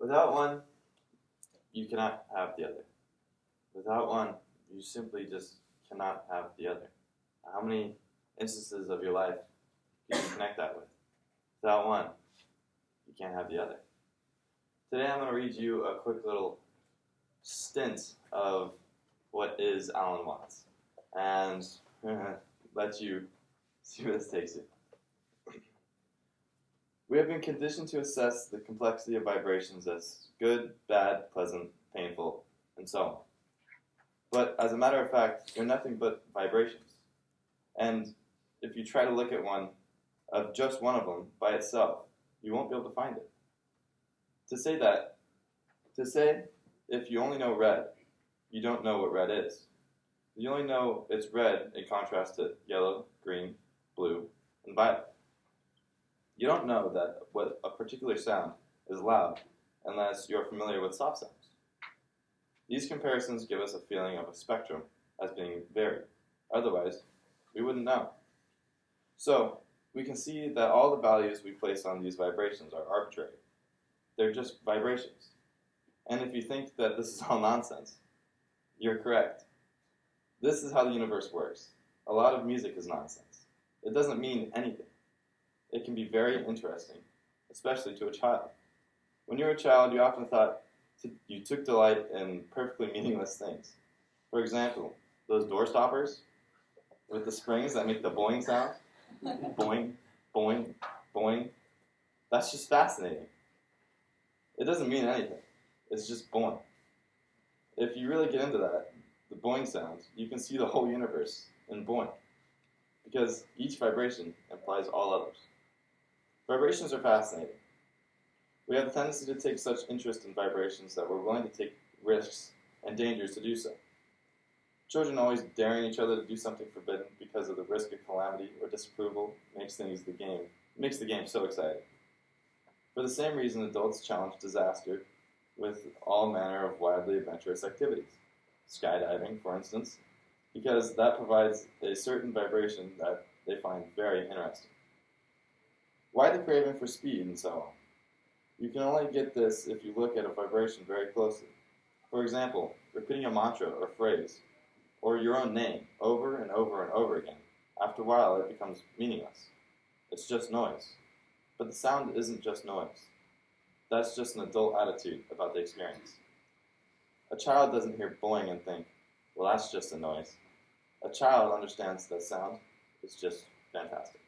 Without one, you cannot have the other. Without one, you simply just cannot have the other. How many instances of your life can you connect that with? Without one, you can't have the other. Today I'm going to read you a quick little stint of what is Alan Watts, and let you see where this takes you. We have been conditioned to assess the complexity of vibrations as good, bad, pleasant, painful, and so on. But as a matter of fact, they're nothing but vibrations. And if you try to look at one of just one of them by itself, you won't be able to find it. To say if you only know red, you don't know what red is. You only know it's red in contrast to yellow, green, blue, and violet. You don't know that what a particular sound is loud unless you're familiar with soft sounds. These comparisons give us a feeling of a spectrum as being varied. Otherwise, we wouldn't know. So, we can see that all the values we place on these vibrations are arbitrary. They're just vibrations. And if you think that this is all nonsense, you're correct. This is how the universe works. A lot of music is nonsense. It doesn't mean anything. It can be very interesting, especially to a child. When you were a child, you often thought you took delight in perfectly meaningless things. For example, those door stoppers with the springs that make the boing sound. Boing, boing, boing. That's just fascinating. It doesn't mean anything. It's just boing. If you really get into that, the boing sound, you can see the whole universe in boing, because each vibration implies all others. Vibrations are fascinating. We have the tendency to take such interest in vibrations that we're willing to take risks and dangers to do so. Children always daring each other to do something forbidden because of the risk of calamity or disapproval makes the game so exciting. For the same reason, adults challenge disaster with all manner of wildly adventurous activities. Skydiving, for instance, because that provides a certain vibration that they find very interesting. Why the craving for speed and so on? You can only get this if you look at a vibration very closely. For example, repeating a mantra or phrase, or your own name, over and over and over again. After a while, it becomes meaningless. It's just noise. But the sound isn't just noise. That's just an adult attitude about the experience. A child doesn't hear boing and think, well, that's just a noise. A child understands that sound is just fantastic.